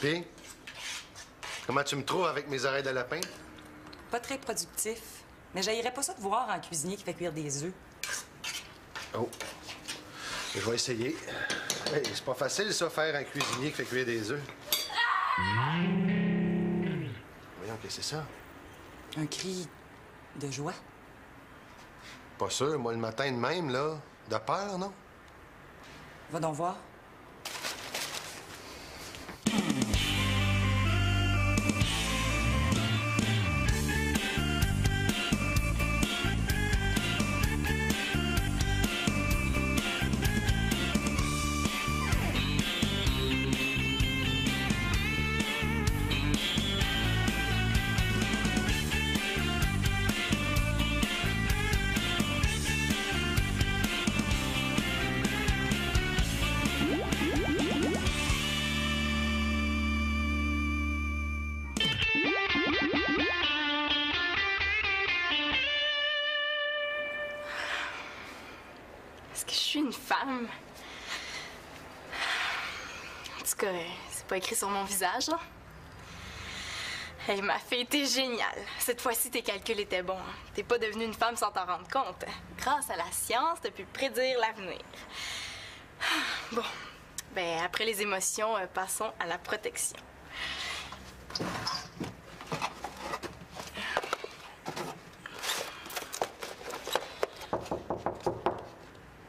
Puis, comment tu me trouves avec mes oreilles de lapin? Pas très productif. Mais j'haïrais pas ça de voir un cuisinier qui fait cuire des œufs. Oh. Je vais essayer. Hey, c'est pas facile, ça, faire un cuisinier qui fait cuire des œufs. Voyons, qu'est-ce que c'est ça? Un cri de joie. Pas sûr, moi, le matin de même, là. De peur, non? Va donc voir. Est-ce que je suis une femme? En tout cas, c'est pas écrit sur mon visage, là. Hey, ma fille, t'es géniale. Cette fois-ci, tes calculs étaient bons. T'es pas devenue une femme sans t'en rendre compte. Grâce à la science, t'as pu prédire l'avenir. Bon, ben après les émotions, passons à la protection.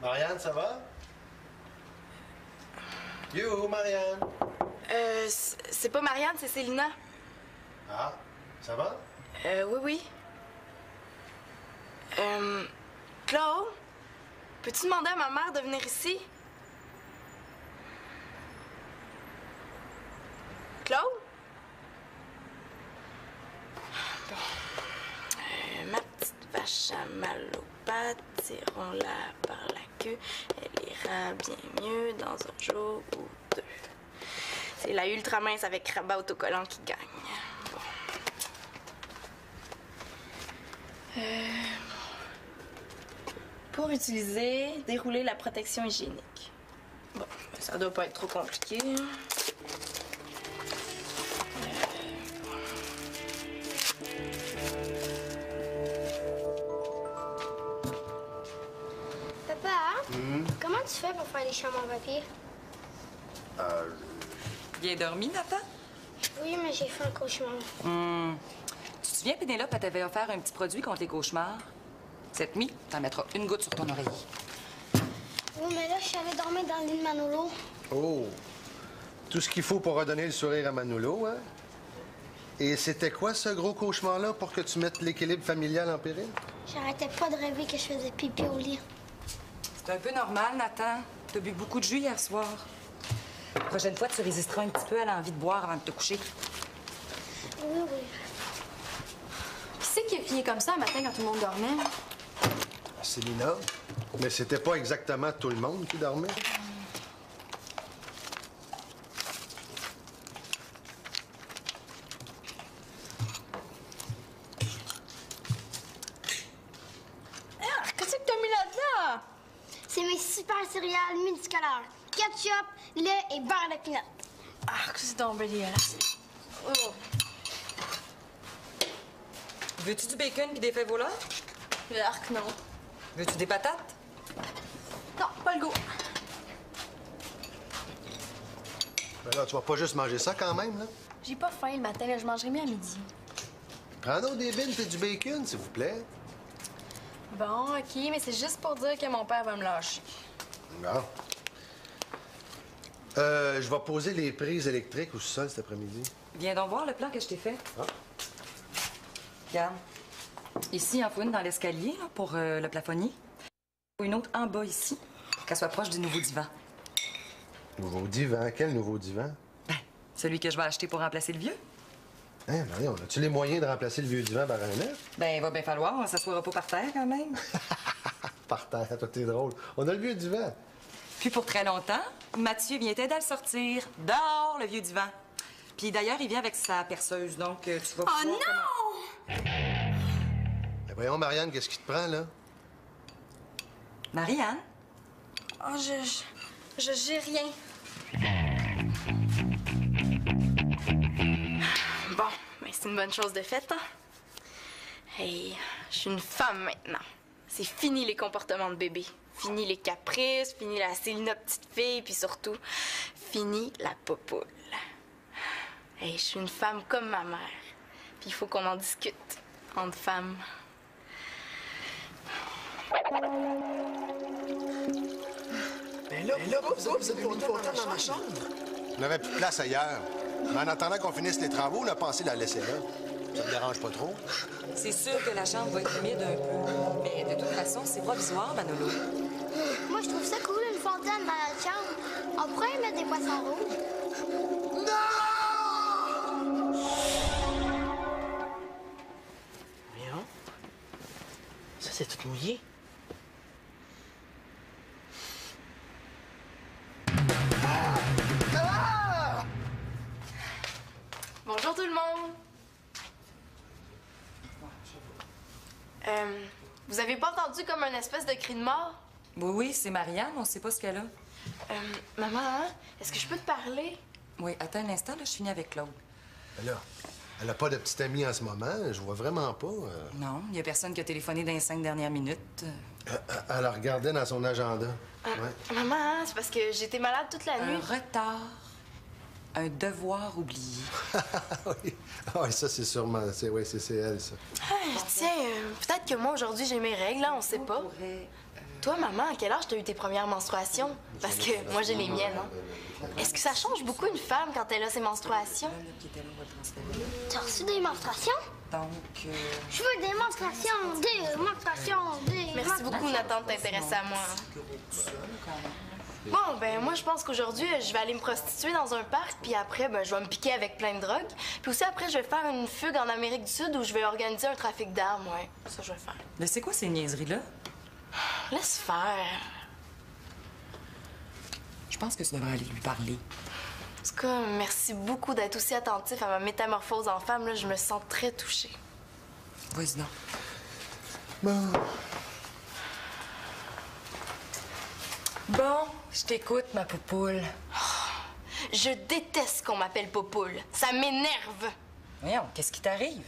Marianne, ça va? Yo, Marianne! C'est pas Marianne, c'est Célina. Ah, ça va? Oui. Claude, peux-tu demander à ma mère de venir ici? Claude? Bon. Ma petite vache à mal aux pattes, tirons-la par la queue. Elle ira bien mieux dans un jour ou deux. C'est la ultra mince avec rabat autocollant qui gagne. Bon. Pour utiliser, dérouler la protection hygiénique. Bon, ça doit pas être trop compliqué. Papa, comment tu fais pour faire les chambres en papier? Bien dormi, Nathan? Oui, mais j'ai fait un cauchemar. Tu te souviens, Pénélope, elle t'avait offert un petit produit contre les cauchemars? Cette nuit, t'en mettras une goutte sur ton oreiller. Oui, mais là, je suis allée dormir dans l'île Manolo. Oh! Tout ce qu'il faut pour redonner le sourire à Manolo, hein? Et c'était quoi, ce gros cauchemar-là, pour que tu mettes l'équilibre familial en péril? J'arrêtais pas de rêver que je faisais pipi au lit. C'est un peu normal, Nathan. T'as bu beaucoup de jus hier soir. La prochaine fois, tu résisteras un petit peu à l'envie de boire avant de te coucher. Oui. Qui c'est qui a crié comme ça un matin quand tout le monde dormait? Célina. Mais c'était pas exactement tout le monde qui dormait. Qu'est-ce que t'as mis là-dedans? C'est mes super céréales multicolores. Ketchup, lait et beurre de pinot. Ah, que c'est donc dégueulasse. Oh. Veux-tu du bacon puis des fèves volants? L'arc, non. Veux-tu des patates? Non, pas le goût. Ben là, tu vas pas juste manger ça quand même, là? J'ai pas faim le matin, là, je mangerai mieux à midi. Prends-nous des bines et du bacon, s'il vous plaît. Bon, OK, mais c'est juste pour dire que mon père va me lâcher. Non. Je vais poser les prises électriques au sol cet après-midi. Viens donc voir le plan que je t'ai fait. Ah. Regarde. Ici, il en faut une dans l'escalier là, pour le plafonnier. Une autre en bas ici, pour qu'elle soit proche du nouveau divan. Nouveau divan? Quel nouveau divan? Ben, celui que je vais acheter pour remplacer le vieux. Hein, Marion, as-tu les moyens de remplacer le vieux divan par un neuf? Ben, il va bien falloir, on s'assoira pas par terre quand même. Par terre, toi, t'es drôle. On a le vieux divan. Puis pour très longtemps, Mathieu vient t'aider à le sortir. Dehors, le vieux divan. Puis d'ailleurs, il vient avec sa perceuse, donc tu vas pouvoir... Oh non! Ben voyons, Marianne, qu'est-ce qui te prend, là? Marianne? Oh, j'ai rien. Bon, mais c'est une bonne chose de faite, hein? Hey, je suis une femme maintenant. C'est fini les comportements de bébé. Fini les caprices, fini la Célina petite fille, puis surtout, fini la popoule. Hey, je suis une femme comme ma mère. Puis il faut qu'on en discute entre femmes. Ben là, vous êtes content dans ma chambre? On n'avait plus de place ailleurs. Mais en attendant qu'on finisse les travaux, on a pensé la laisser là. Ça te dérange pas trop? C'est sûr que la chambre va être humide un peu. Mais de toute façon, c'est provisoire, Manolo. Moi, je trouve ça cool, une fontaine dans notre chambre. On pourrait y mettre des poissons rouges. Voyons. Ça, c'est tout mouillé. Bonjour tout le monde! Vous avez pas entendu comme un espèce de cri de mort? Oui, oui, c'est Marianne, on sait pas ce qu'elle a. Maman, hein? Est-ce que je peux te parler? Oui, attends un instant, là, je finis avec Claude. Là, elle a pas de petite amie en ce moment. Je vois vraiment pas. Non, il y a personne qui a téléphoné dans les 5 dernières minutes. Elle la regardait dans son agenda. Ouais. Maman, hein? C'est parce que j'étais malade toute la Un nuit. retard. Un devoir oublié. Oui. Ah oui, ça, c'est sûrement... C'est elle, ça. Tiens, peut-être que moi, aujourd'hui, j'ai mes règles, hein? On sait pas. Toi, maman, à quel âge t'as eu tes premières menstruations? Parce que moi, j'ai les miennes, hein? Est-ce que ça change beaucoup une femme quand elle a ses menstruations? T'as reçu des menstruations? Donc, Je veux des menstruations, des menstruations, des Merci beaucoup, Nathan, de t'intéresser à moi. Bon, ben moi, je pense qu'aujourd'hui, je vais aller me prostituer dans un parc, puis après, ben, je vais me piquer avec plein de drogues. Puis aussi, après, je vais faire une fugue en Amérique du Sud où je vais organiser un trafic d'armes, ouais. Ça, je vais faire. mais c'est quoi ces niaiseries-là? Laisse faire. Je pense que tu devrais aller lui parler. En tout cas, merci beaucoup d'être aussi attentif à ma métamorphose en femme. Là, je me sens très touchée. Vas-y donc. Bon. Bon, je t'écoute, ma poupoule. Je déteste qu'on m'appelle Popoule. Ça m'énerve. Voyons, qu'est-ce qui t'arrive?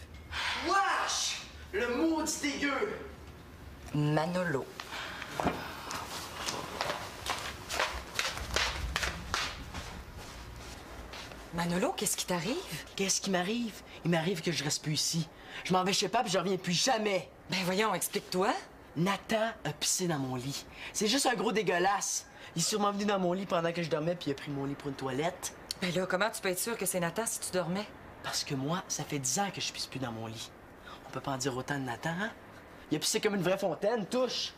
Wesh! Le maudit dégueu! Manolo. Manolo, qu'est-ce qui t'arrive? Qu'est-ce qui m'arrive? Il m'arrive que je reste plus ici. Je m'en vais chez Pape et je reviens plus jamais. Ben voyons, explique-toi. Nathan a pissé dans mon lit. C'est juste un gros dégueulasse. Il est sûrement venu dans mon lit pendant que je dormais puis il a pris mon lit pour une toilette. Ben là, comment tu peux être sûr que c'est Nathan si tu dormais? Parce que moi, ça fait 10 ans que je pisse plus dans mon lit. On peut pas en dire autant de Nathan, hein? Il a pissé comme une vraie fontaine, touche.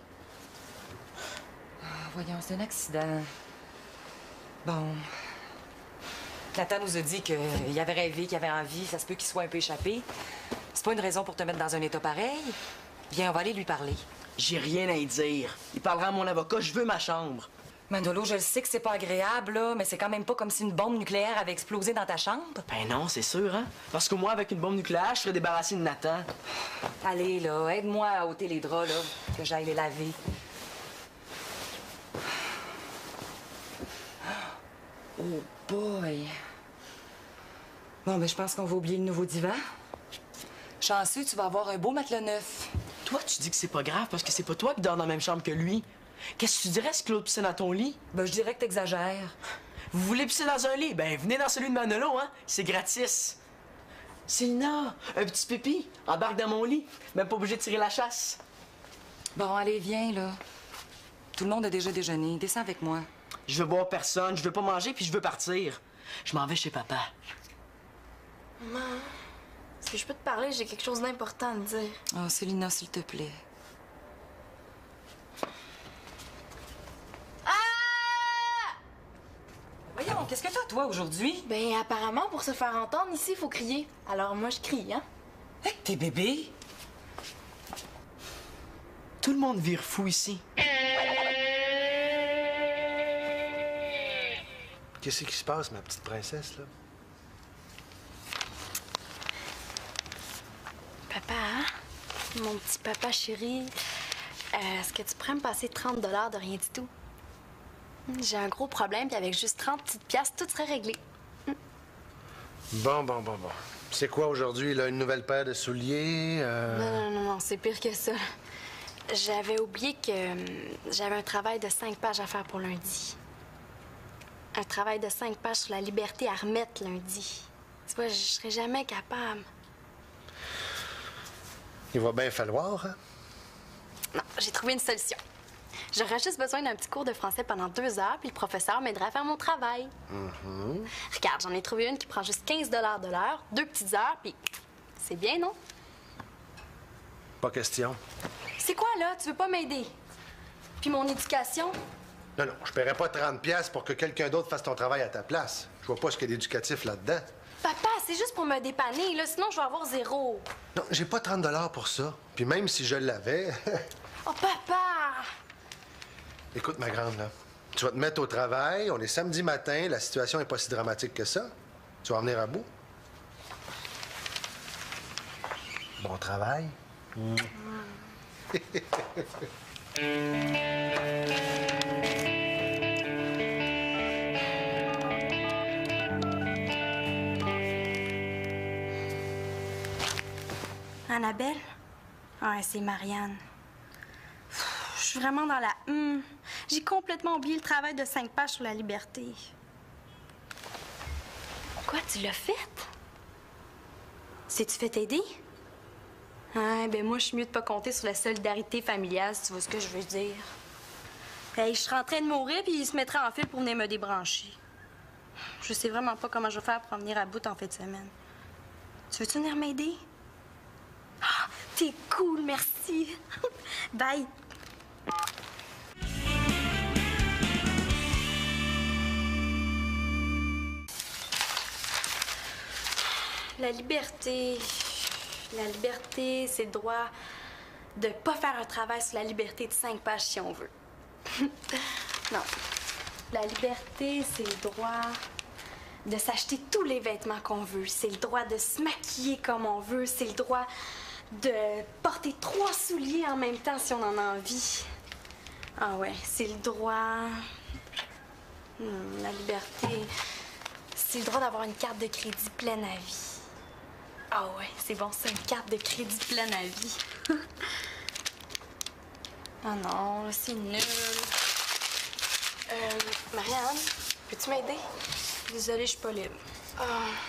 Ah, voyons, c'est un accident. Bon. Nathan nous a dit qu'il avait rêvé, qu'il avait envie. Ça se peut qu'il soit un peu échappé. C'est pas une raison pour te mettre dans un état pareil. Viens, on va aller lui parler. J'ai rien à y dire. Il parlera à mon avocat, je veux ma chambre. Manolo, je le sais que c'est pas agréable, là, mais c'est quand même pas comme si une bombe nucléaire avait explosé dans ta chambre. Ben non, c'est sûr, hein? Parce que moi, avec une bombe nucléaire, je serais débarrassé de Nathan. Allez, là, aide-moi à ôter les draps, là, que j'aille les laver. Oh boy! Bon, ben je pense qu'on va oublier le nouveau divan. Chanceux, tu vas avoir un beau matelas neuf. Toi, tu dis que c'est pas grave parce que c'est pas toi qui dors dans la même chambre que lui. Qu'est-ce que tu dirais si Claude pissait dans ton lit? Ben, je dirais que t'exagères. Vous voulez pisser dans un lit? Ben, venez dans celui de Manolo, hein? C'est gratis. Célina, un petit pipi, embarque dans mon lit. Même pas obligé de tirer la chasse. Bon, allez, viens, là. Tout le monde a déjà déjeuné. Descends avec moi. Je veux boire personne, je veux pas manger, puis je veux partir. Je m'en vais chez papa. Maman, est-ce que je peux te parler? J'ai quelque chose d'important à te dire. Oh, Célina, s'il te plaît. Ah! Voyons, qu'est-ce que t'as, toi, aujourd'hui? Ben, apparemment, pour se faire entendre, ici, il faut crier. Alors moi, je crie, hein? Avec tes bébés? Tout le monde vire fou ici. Qu'est-ce qui se passe, ma petite princesse, là? Papa, hein? Mon petit papa chéri, est-ce que tu pourrais me passer 30 $ de rien du tout? J'ai un gros problème, puis avec juste 30 petites piastres, tout serait réglé. Bon. C'est quoi aujourd'hui, là? Une nouvelle paire de souliers? Non, c'est pire que ça. J'avais oublié que j'avais un travail de 5 pages à faire pour lundi. Un travail de 5 pages sur la liberté à remettre lundi. Tu vois, je serais jamais capable. Il va bien falloir, hein? Non, j'ai trouvé une solution. J'aurais juste besoin d'un petit cours de français pendant 2 heures, puis le professeur m'aiderait à faire mon travail. Regarde, j'en ai trouvé une qui prend juste 15 de l'heure, 2 petites heures, puis c'est bien, non? Pas question. C'est quoi, là? Tu veux pas m'aider? Puis mon éducation? Non, je paierai pas 30 pièces pour que quelqu'un d'autre fasse ton travail à ta place. Je vois pas ce qu'il y a d'éducatif là-dedans. Papa, c'est juste pour me dépanner, là, sinon je vais avoir 0. Non, j'ai pas 30 pour ça. Puis même si je l'avais... Oh, papa! Écoute, ma grande, là. Tu vas te mettre au travail, on est samedi matin, la situation est pas si dramatique que ça. Tu vas en venir à bout. Bon travail. Annabelle? Ouais, c'est Marianne. Je suis vraiment dans la J'ai complètement oublié le travail de 5 pages sur la liberté. Quoi, tu l'as fait? C'est-tu fait t'aider? Ah, ben moi, je suis mieux de pas compter sur la solidarité familiale, si tu vois ce que je veux dire. Hey, je serais en train de mourir, puis il se mettrait en file pour venir me débrancher. Je sais vraiment pas comment je vais faire pour en venir à bout en fin de semaine. Tu veux-tu venir m'aider? Ah, t'es cool, merci. Bye. La liberté, c'est le droit de pas faire un travail sur la liberté de 5 pages si on veut. Non. La liberté, c'est le droit de s'acheter tous les vêtements qu'on veut. C'est le droit de se maquiller comme on veut. C'est le droit de porter 3 souliers en même temps si on en a envie. Ah ouais, c'est le droit... la liberté, c'est le droit d'avoir une carte de crédit pleine à vie. Ah ouais, c'est bon, c'est une carte de crédit pleine à vie. Ah non, c'est nul. Marianne, peux-tu m'aider? Désolée, je suis pas libre.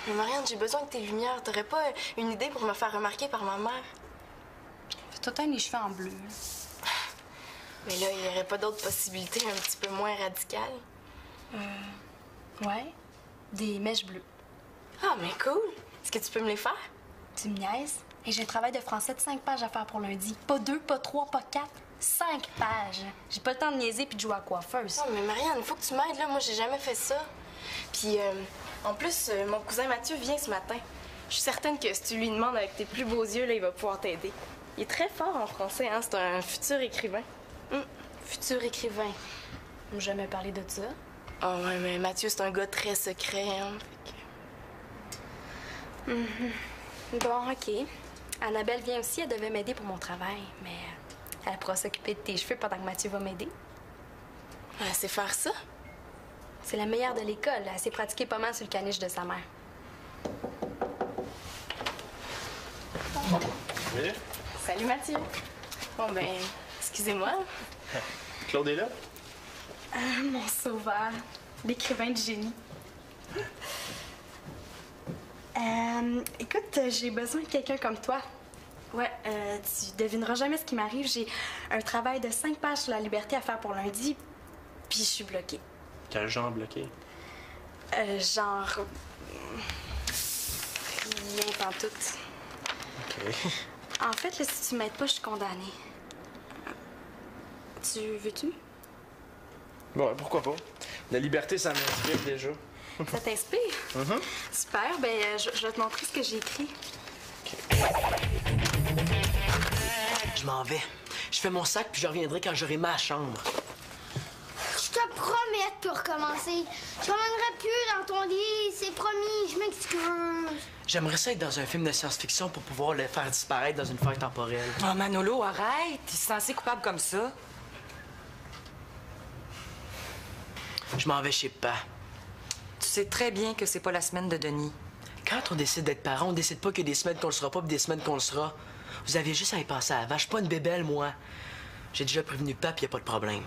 Mais Marianne, j'ai besoin de tes lumières. T'aurais pas une idée pour me faire remarquer par ma mère? Fais-toi teindre les cheveux en bleu. Mais là, il n'y aurait pas d'autres possibilités un petit peu moins radicales? Ouais. Des mèches bleues. Ah, mais cool! Est-ce que tu peux me les faire? Tu me niaises? Et j'ai un travail de français de 5 pages à faire pour lundi. Pas 2, pas 3, pas 4. 5 pages. J'ai pas le temps de niaiser puis de jouer à coiffeuse. Non, mais Marianne, il faut que tu m'aides, là. Moi, j'ai jamais fait ça. Puis, en plus, mon cousin Mathieu vient ce matin. Je suis certaine que si tu lui demandes avec tes plus beaux yeux, là, il va pouvoir t'aider. Il est très fort en français, hein? C'est un futur écrivain. Futur écrivain. On m'a jamais parlé de ça. Oh, ouais, mais Mathieu, c'est un gars très secret, hein? Fait que... Bon, OK. Annabelle vient aussi, elle devait m'aider pour mon travail, mais elle pourra s'occuper de tes cheveux pendant que Mathieu va m'aider. Elle sait faire ça? C'est la meilleure de l'école. Elle s'est pratiquée pas mal sur le caniche de sa mère. Oui? Salut, Mathieu. Bon, ben, excusez-moi. Claude est là? Mon sauveur. L'écrivain de génie. Écoute, j'ai besoin de quelqu'un comme toi. Ouais, tu devineras jamais ce qui m'arrive. J'ai un travail de 5 pages sur la liberté à faire pour lundi, puis je suis bloquée. Quel genre bloqué? Genre... rien pantoute. OK. En fait, là, si tu m'aides pas, je suis condamnée. Tu veux-tu? Bon, pourquoi pas? La liberté, ça m'inspire déjà. Ça t'inspire? Super, ben je vais te montrer ce que j'ai écrit. Je m'en vais. Je fais mon sac, puis je reviendrai quand j'aurai ma chambre. Je te promets de recommencer. Je reviendrai plus dans ton lit, c'est promis, je m'excuse. J'aimerais ça être dans un film de science-fiction pour pouvoir le faire disparaître dans une faille temporelle. Oh, Manolo, arrête! T'es censé coupable comme ça. Je m'en vais chez pas. Tu sais très bien que c'est pas la semaine de Denis. Quand on décide d'être parent, on décide pas que des semaines qu'on le sera pas puis des semaines qu'on le sera. Vous aviez juste à y penser avant. Je suis pas une bébelle, moi. J'ai déjà prévenu Pape, y a pas de problème.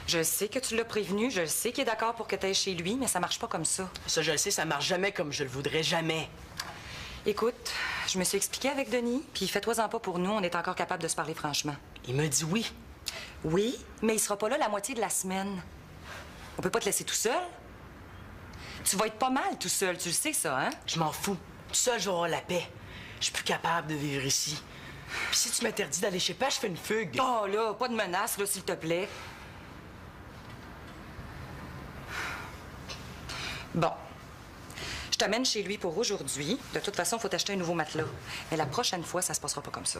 Je sais que tu l'as prévenu, je sais qu'il est d'accord pour que tu ailles chez lui, mais ça marche pas comme ça. Ça, je le sais, ça marche jamais comme je le voudrais, jamais. Écoute, je me suis expliquée avec Denis, puis fais-toi-en pas pour nous, on est encore capable de se parler franchement. Il me dit oui. Oui, mais il sera pas là la moitié de la semaine. On peut pas te laisser tout seul. Tu vas être pas mal tout seul, tu le sais ça, hein? Je m'en fous. Tout seul, je vais avoir la paix. Je suis plus capable de vivre ici. Puis si tu m'interdis d'aller chez Pape, je fais une fugue. Oh là, pas de menace, là, s'il te plaît. Bon. Je t'amène chez lui pour aujourd'hui. De toute façon, il faut t'acheter un nouveau matelas. Mais la prochaine fois, ça se passera pas comme ça.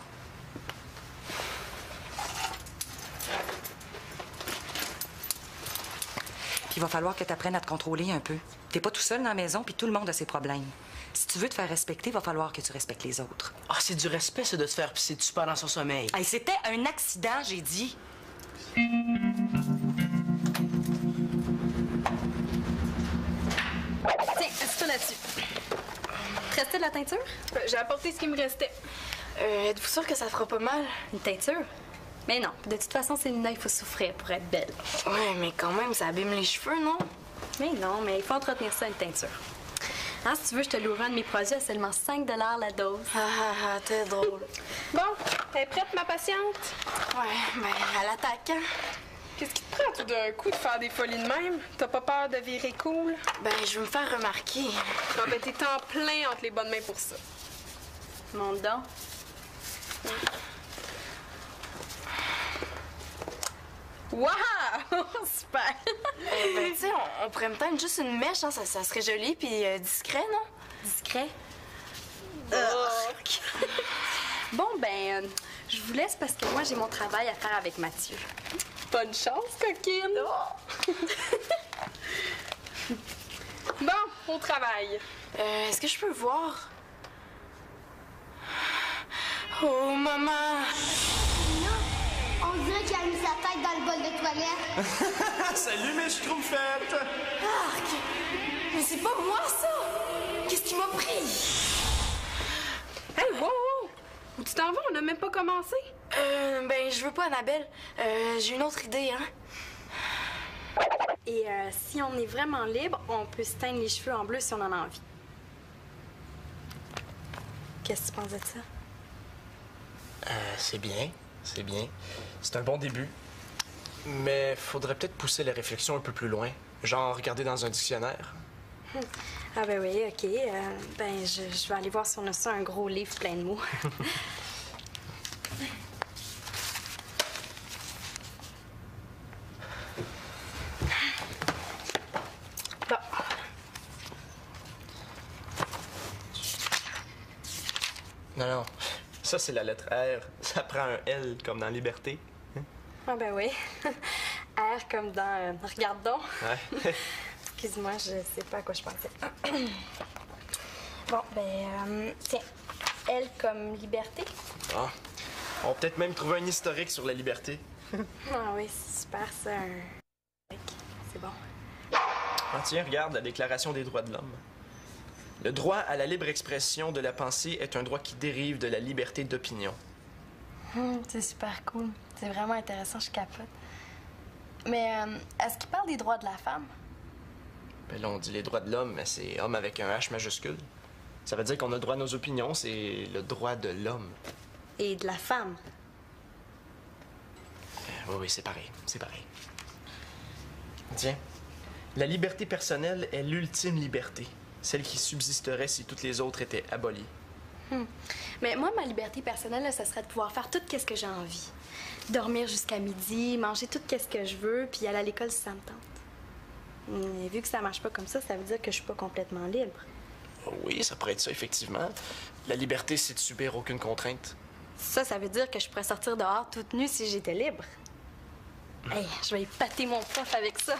Puis il va falloir que tu apprennes à te contrôler un peu. T'es pas tout seul dans la maison, puis tout le monde a ses problèmes. Si tu veux te faire respecter, il va falloir que tu respectes les autres. Ah, c'est du respect, ça, de se faire pisser dessus pendant son sommeil. Hey, c'était un accident, j'ai dit. Tiens, assis-toi là-dessus. Te restait de la teinture? J'ai apporté ce qui me restait. Êtes-vous sûr que ça fera pas mal? Une teinture? Mais non, de toute façon, Célina, il faut souffrir pour être belle. Ouais, mais quand même, ça abîme les cheveux, non? Mais non, mais il faut entretenir ça, une teinture. Hein, si tu veux, je te louerai un de mes produits à seulement 5 la dose. Ah, t'es drôle. Bon, elle est prête, ma patiente? Ouais, ben, à l'attaque, hein? Qu'est-ce qui te prend tout d'un coup de faire des folies de même? T'as pas peur de virer cool? Ben, je veux me faire remarquer. Ah, ben, t'es en plein entre les bonnes mains pour ça. Monte donc. Wow! Super! Ben, tu sais, on pourrait me teindre juste une mèche, hein? Ça serait joli puis discret, non? Discret. Bon, ben, je vous laisse parce que moi, j'ai mon travail à faire avec Mathieu. Bonne chance, coquine! Bon, au travail. Est-ce que je peux voir? Oh, maman! On dirait qu'il a mis sa tête dans le bol de toilette. Salut, mes schtroumpfettes! Arc! Mais c'est pas moi, ça! Qu'est-ce qui m'a pris? Hey, wow! Où tu t'en vas? On n'a même pas commencé. Ben, je veux pas, Annabelle. J'ai une autre idée, hein? Et si on est vraiment libre, on peut se teindre les cheveux en bleu si on en a envie. Qu'est-ce que tu pensais de ça? C'est bien, c'est bien. C'est un bon début. Mais faudrait peut-être pousser la réflexion un peu plus loin. Genre regarder dans un dictionnaire. Ah ben oui, OK. Ben, je vais aller voir si on a ça, un gros livre plein de mots. Bon. Non. Ça, c'est la lettre R. Ça prend un L comme dans Liberté. Ah ben oui. R comme dans Regarde donc. Ouais. Excuse-moi, je sais pas à quoi je pensais. Bon, ben, tiens. L comme liberté. Ah. On va peut-être même trouver un historique sur la liberté. Ah oui, c'est super ça. C'est bon. Ah, tiens, regarde la Déclaration des droits de l'homme. Le droit à la libre expression de la pensée est un droit qui dérive de la liberté d'opinion. C'est super cool. C'est vraiment intéressant, je capote. Mais est-ce qu'il parle des droits de la femme? Ben là, on dit les droits de l'homme, mais c'est homme avec un H majuscule. Ça veut dire qu'on a le droit à nos opinions, c'est le droit de l'homme. Et de la femme? Oui, c'est pareil, c'est pareil. Tiens, la liberté personnelle est l'ultime liberté, celle qui subsisterait si toutes les autres étaient abolies. Mais moi, ma liberté personnelle, là, ça serait de pouvoir faire tout ce que j'ai envie. Dormir jusqu'à midi, manger tout ce que je veux, puis aller à l'école si ça me tente. Et vu que ça marche pas comme ça veut dire que je suis pas complètement libre. Oui, ça pourrait être ça, effectivement. La liberté, c'est de subir aucune contrainte. Ça veut dire que je pourrais sortir dehors toute nue si j'étais libre. Hey, je vais épater mon prof avec ça.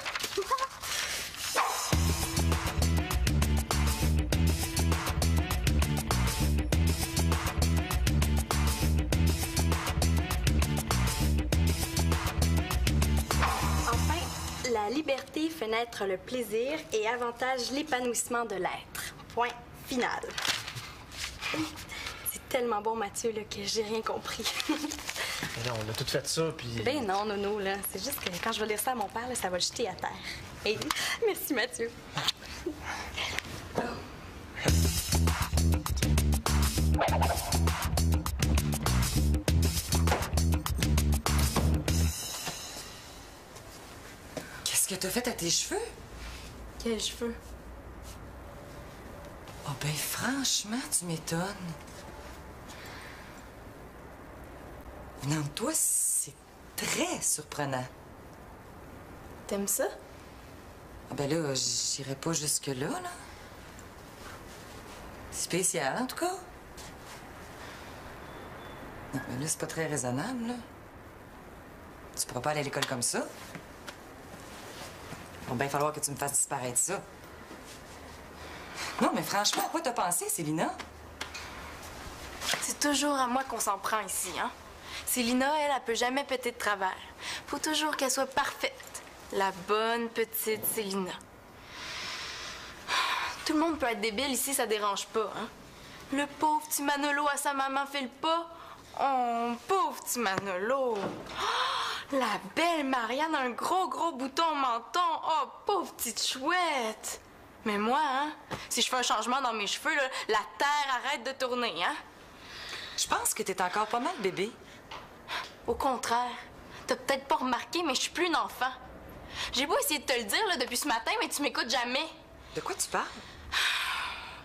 La liberté fait naître le plaisir et avantage l'épanouissement de l'être. Point final. C'est tellement bon, Mathieu, là, que j'ai rien compris. Mais non, on a tout fait ça, puis... Ben non, Nono, là. C'est juste que quand je vais lire ça à mon père, là, ça va le jeter à terre. Hey, merci, Mathieu. Qu'est-ce que t'as fait à tes cheveux? Quels cheveux? Oh ben franchement, tu m'étonnes. Venant de toi, c'est très surprenant. T'aimes ça? Ah ben là, j'irai pas jusque-là, là. C'est spécial, en tout cas. Non, mais là, c'est pas très raisonnable, là. Tu pourras pas aller à l'école comme ça. Il va bien falloir que tu me fasses disparaître ça. Non, mais franchement, à quoi t'as pensé, Célina? C'est toujours à moi qu'on s'en prend ici, hein? Célina, elle peut jamais péter de travers. Faut toujours qu'elle soit parfaite. La bonne petite Célina. Tout le monde peut être débile ici, ça dérange pas, hein? Le pauvre petit Manolo à sa maman fait le pas. Oh, pauvre petit Manolo. Oh, la belle Marianne a un gros bouton au menton. Oh, pauvre petite chouette. Mais moi, hein, si je fais un changement dans mes cheveux, là, la terre arrête de tourner, hein? Je pense que t'es encore pas mal bébé. Au contraire. T'as peut-être pas remarqué, mais je suis plus une enfant. J'ai beau essayer de te le dire là, depuis ce matin, mais tu m'écoutes jamais. De quoi tu parles?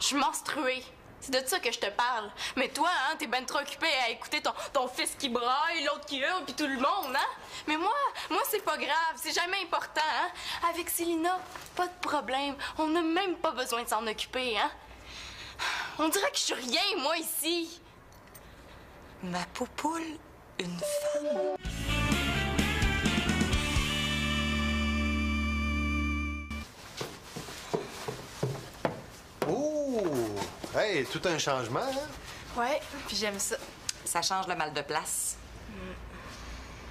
Je suis menstruée. C'est de ça que je te parle. Mais toi, hein, t'es ben trop occupée à écouter ton fils qui braille, l'autre qui hurle, puis tout le monde, hein? Mais moi, c'est pas grave, c'est jamais important, hein? Avec Célina, pas de problème. On n'a même pas besoin de s'en occuper, hein? On dirait que je suis rien, moi, ici. Ma poupoule, une femme. Oh! Hey, tout un changement, hein? Ouais, puis j'aime ça. Ça change le mal de place.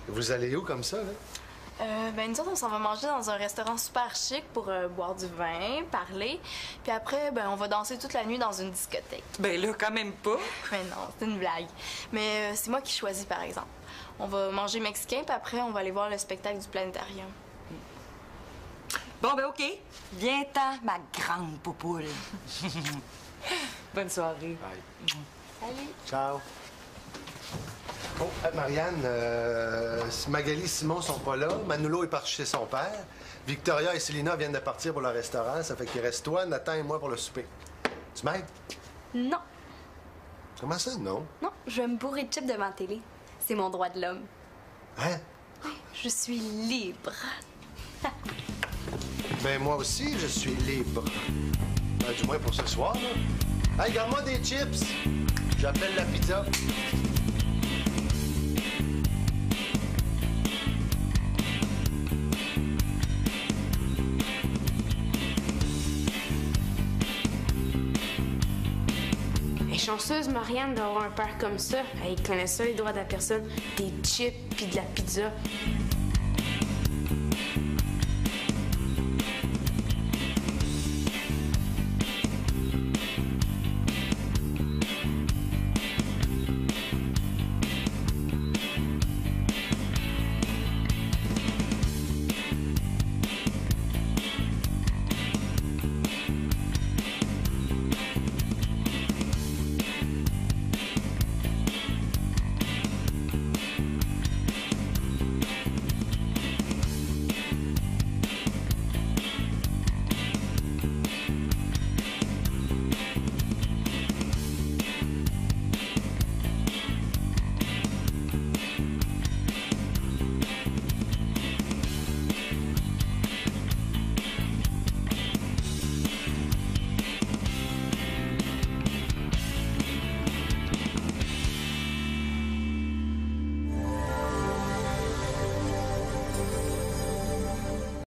Vous allez où comme ça, là? Ben nous autres, on s'en va manger dans un restaurant super chic pour boire du vin, parler. Puis après, ben on va danser toute la nuit dans une discothèque. Ben là, quand même pas. Mais non, c'est une blague. Mais c'est moi qui choisis, par exemple. On va manger mexicain, puis après, on va aller voir le spectacle du planétarium. Bon, ben OK. Viens-t'en, ma grande poupoule. Bonne soirée. Bye. Salut. Ciao. Oh, Marianne, Magali et Simon sont pas là. Manolo est parti chez son père. Victoria et Célina viennent de partir pour le restaurant. Ça fait qu'il reste toi, Nathan et moi pour le souper. Tu m'aides? Non. Comment ça, non? Non, je vais me bourrer de chips devant la télé. C'est mon droit de l'homme. Hein? Je suis libre. Ben, moi aussi, je suis libre. Ben, du moins pour ce soir, là. Hey, garde-moi des chips. J'appelle la pizza. Elle est chanceuse, Marianne, d'avoir un père comme ça. Elle connaît ça, les droits de la personne. Des chips puis de la pizza.